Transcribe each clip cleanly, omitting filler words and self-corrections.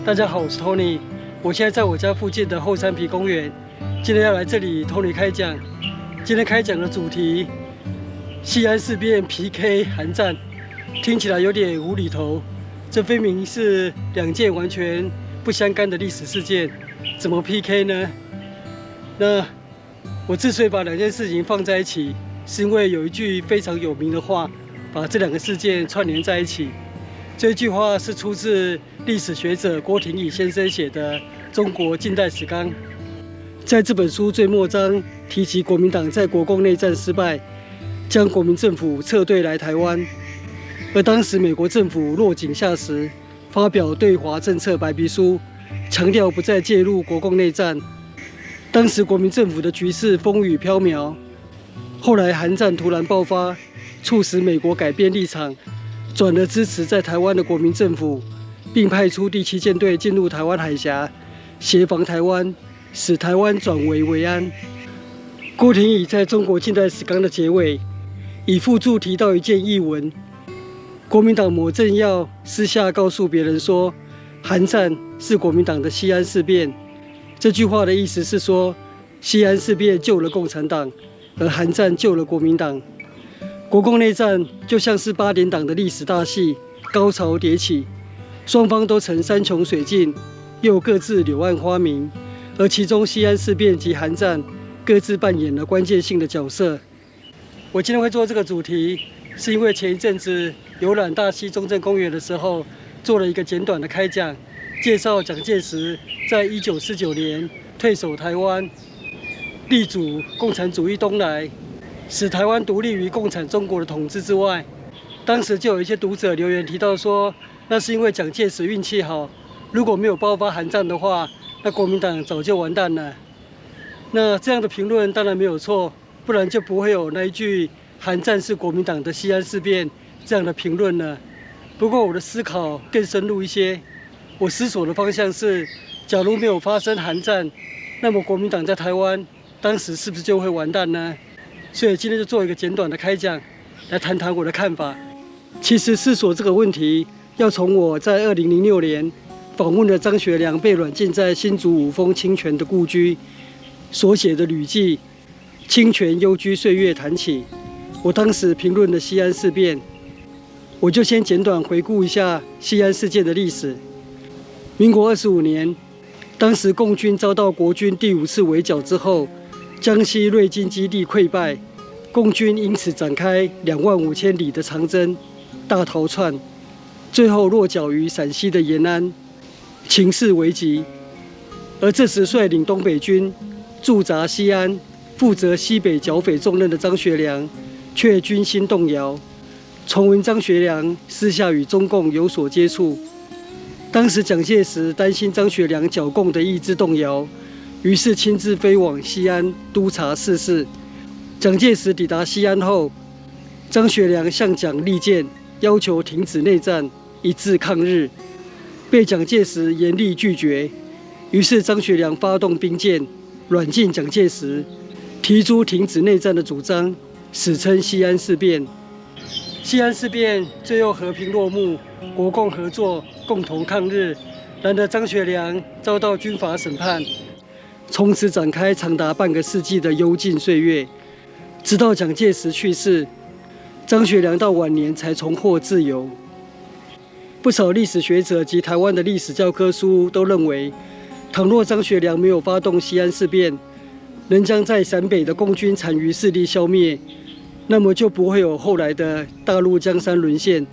大家好，我是 Tony， 我现在在我家附近的后山皮公园，今天要来这里 Tony 开讲。今天开讲的主题：西安事变 PK 韩战，听起来有点无厘头。这分明是两件完全不相干的历史事件，怎么 PK 呢？那我之所以把两件事情放在一起，是因为有一句非常有名的话，把这两个事件串联在一起。这句话是出自历史学者郭廷义先生写的《中国近代史纲》。在这本书最末章提及国民党在国共内战失败，将国民政府撤退来台湾，而当时美国政府落井下石，发表对华政策白皮书，强调不再介入国共内战。当时国民政府的局势风雨飘渺，后来韩战突然爆发，促使美国改变立场，转而支持在台湾的国民政府，并派出第7舰队进入台湾海峡，协防台湾，使台湾转危为安。郭廷义在中国近代史纲的结尾，以附注提到一件译文：国民党某政要私下告诉别人说，韩战是国民党的西安事变。这句话的意思是说，西安事变救了共产党，而韩战救了国民党。国共内战就像是8点档的历史大戏，高潮迭起，双方都曾山穷水尽，又各自柳暗花明，而其中西安事变及韩战各自扮演了关键性的角色。我今天会做这个主题，是因为前一阵子游览大溪中正公园的时候，做了一个简短的开讲，介绍蒋介石在1949年退守台湾，力主共产主义东来，使台湾独立于共产中国的统治之外。当时就有一些读者留言提到说，那是因为蒋介石运气好，如果没有爆发韩战的话，那国民党早就完蛋了。那这样的评论当然没有错，不然就不会有那一句韩战是国民党的西安事变这样的评论了。不过我的思考更深入一些，我思索的方向是，假如没有发生韩战，那么国民党在台湾当时是不是就会完蛋呢？所以今天就做一个简短的开讲，来谈谈我的看法。其实思索这个问题，要从我在2006年访问了张学良被软禁在新竹五峰清泉的故居所写的旅记《清泉幽居岁月》谈起。我当时评论了西安事变，我就先简短回顾一下西安事件的历史。民国25年，当时共军遭到国军第5次围剿之后，江西瑞金基地溃败，共军因此展开25000里的长征，大逃窜，最后落脚于陕西的延安，情势危急。而这时率领东北军驻扎西安，负责西北剿匪重任的张学良，却军心动摇。传闻张学良私下与中共有所接触，当时蒋介石担心张学良剿共的意志动摇，于是亲自飞往西安督察事事。蒋介石抵达西安后，张学良向蒋力荐，要求停止内战，一致抗日，被蒋介石严厉拒绝。于是张学良发动兵谏，软禁蒋介石，提出停止内战的主张，史称西安事变。西安事变最后和平落幕，国共合作，共同抗日。然而张学良遭到军法审判，从此展开长达半个世纪的幽禁岁月。直到蒋介石去世，张学良到晚年才重获自由。不少历史学者及台湾的历史教科书都认为，倘若张学良没有发动西安事变，仍将在陕北的共军残余势力消灭，那么就不会有后来的大陆江山沦陷、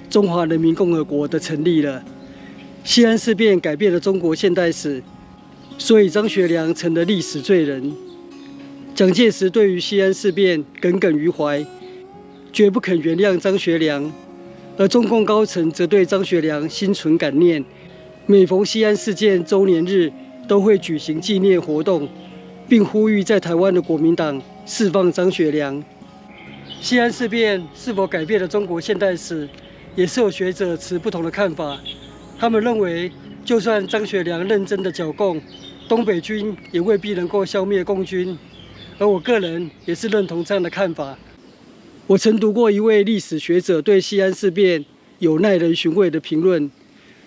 中华人民共和国的成立了。西安事变改变了中国现代史，所以张学良成了历史罪人。蒋介石对于西安事变耿耿于怀，绝不肯原谅张学良，而中共高层则对张学良心存感念，每逢西安事件周年日都会举行纪念活动，并呼吁在台湾的国民党释放张学良。西安事变是否改变了中国现代史，也是有学者持不同的看法。他们认为，就算张学良认真的剿共，东北军也未必能够消灭共军。而我个人也是认同这样的看法。我曾读过一位历史学者对西安事变有耐人寻味的评论，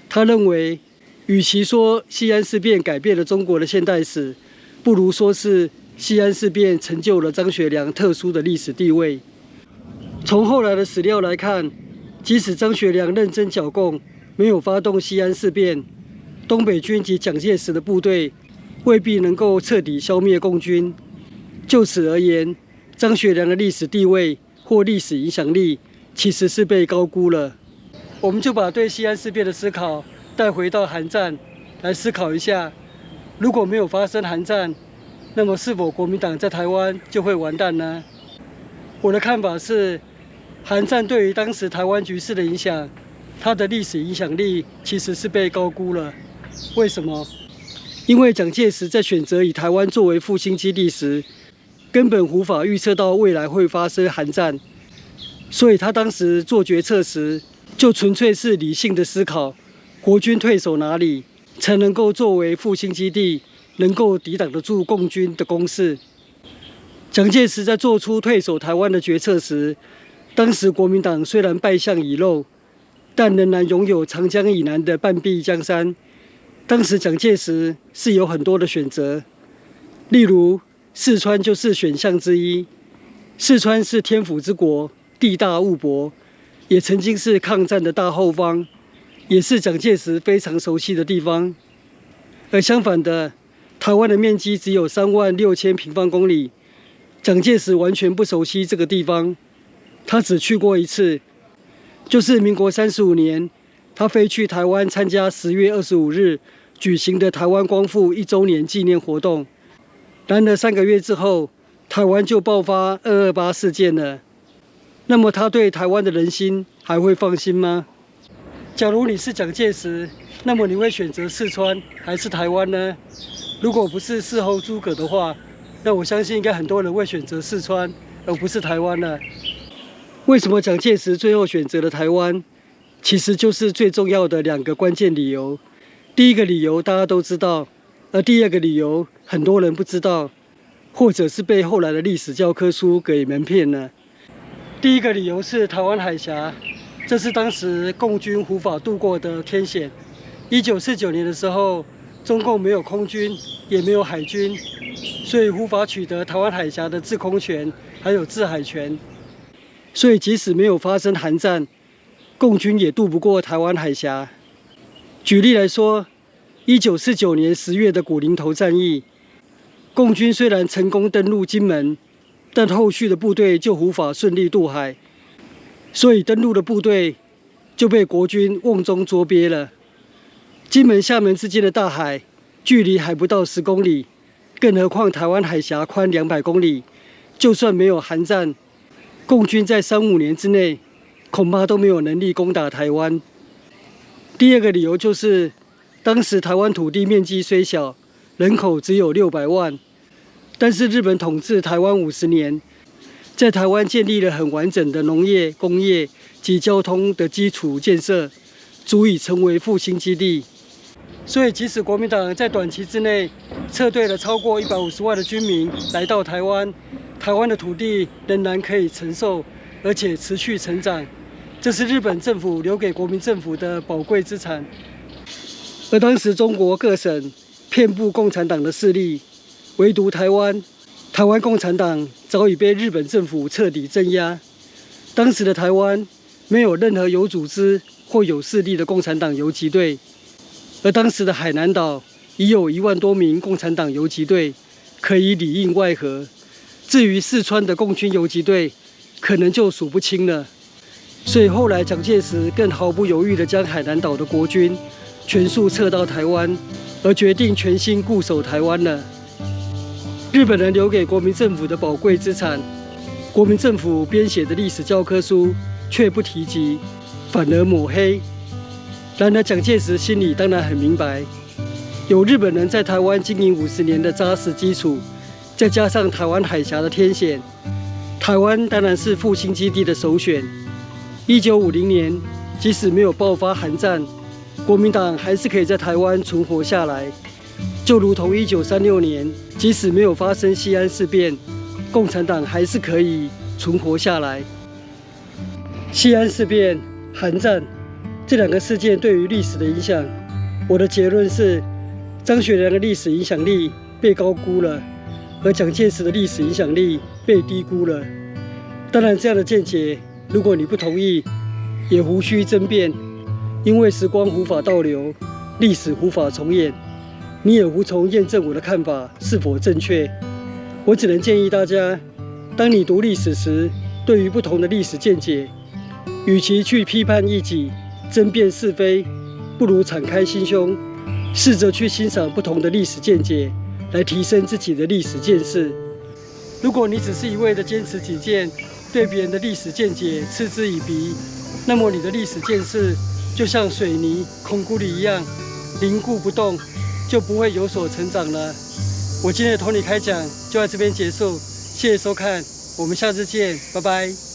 他认为与其说西安事变改变了中国的现代史，不如说是西安事变成就了张学良特殊的历史地位。从后来的史料来看，即使张学良认真剿共，没有发动西安事变，东北军及蒋介石的部队未必能够彻底消灭共军。就此而言，张学良的历史地位或历史影响力其实是被高估了。我们就把对西安事变的思考带回到韩战，来思考一下，如果没有发生韩战，那么是否国民党在台湾就会完蛋呢？我的看法是，韩战对于当时台湾局势的影响，它的历史影响力其实是被高估了。为什么？因为蒋介石在选择以台湾作为复兴基地时，根本无法预测到未来会发生韩战，所以他当时做决策时，就纯粹是理性的思考，国军退守哪里才能够作为复兴基地，能够抵挡得住共军的攻势。蒋介石在做出退守台湾的决策时，当时国民党虽然败相已露，但仍然拥有长江以南的半壁江山。当时蒋介石是有很多的选择，例如四川就是选项之一。四川是天府之国，地大物博，也曾经是抗战的大后方，也是蒋介石非常熟悉的地方。而相反的，台湾的面积只有36000平方公里，蒋介石完全不熟悉这个地方，他只去过一次，就是民国35年，他飞去台湾参加10月25日举行的台湾光复1周年纪念活动。然而3个月之后，台湾就爆发228事件了。那么他对台湾的人心还会放心吗？假如你是蒋介石，那么你会选择四川还是台湾呢？如果不是事后诸葛的话，那我相信应该很多人会选择四川，而不是台湾了。为什么蒋介石最后选择了台湾？其实就是最重要的2个关键理由。第一个理由大家都知道，而第2个理由很多人不知道，或者是被后来的历史教科书给蒙骗了。第一个理由是台湾海峡，这是当时共军无法渡过的天险。1949年的时候，中共没有空军，也没有海军，所以无法取得台湾海峡的制空权，还有制海权。所以即使没有发生韩战，共军也渡不过台湾海峡。举例来说，1949年10月的古林头战役，共军虽然成功登陆金门，但后续的部队就无法顺利渡海，所以登陆的部队就被国军瓮中捉鳖了。金门、厦门之间的大海距离还不到10公里，更何况台湾海峡宽200公里，就算没有韩战，共军在3-5年之内恐怕都没有能力攻打台湾。第2个理由就是，当时台湾土地面积虽小，人口只有600万，但是日本统治台湾50年，在台湾建立了很完整的农业、工业及交通的基础建设，足以成为复兴基地。所以，即使国民党在短期之内撤退了超过150万的军民来到台湾，台湾的土地仍然可以承受，而且持续成长。这是日本政府留给国民政府的宝贵资产。而当时中国各省遍布共产党的势力，唯独台湾共产党早已被日本政府彻底镇压。当时的台湾没有任何有组织或有势力的共产党游击队，而当时的海南岛已有1万多名共产党游击队可以里应外合。至于四川的共军游击队，可能就数不清了。所以后来蒋介石更毫不犹豫地将海南岛的国军全数撤到台湾，而决定全心固守台湾了。日本人留给国民政府的宝贵资产，国民政府编写的历史教科书却不提及，反而抹黑。然而蒋介石心里当然很明白，有日本人在台湾经营50年的扎实基础，再加上台湾海峡的天险，台湾当然是复兴基地的首选。1950年，即使没有爆发韩战，国民党还是可以在台湾存活下来。就如同1936年，即使没有发生西安事变，共产党还是可以存活下来。西安事变、韩战这2个事件对于历史的影响，我的结论是，张学良的历史影响力被高估了，而蒋介石的历史影响力被低估了。当然，这样的见解，如果你不同意，也无需争辩，因为时光无法倒流，历史无法重演，你也无从验证我的看法是否正确。我只能建议大家，当你读历史时，对于不同的历史见解，与其去批判异己、争辩是非，不如敞开心胸，试着去欣赏不同的历史见解，来提升自己的历史见识。如果你只是一味的坚持己见，对别人的历史见解嗤之以鼻，那么你的历史见识就像水泥孔骨里一样凝固不动，就不会有所成长了。我今天的Tony开讲就在这边结束，谢谢收看，我们下次见，拜拜。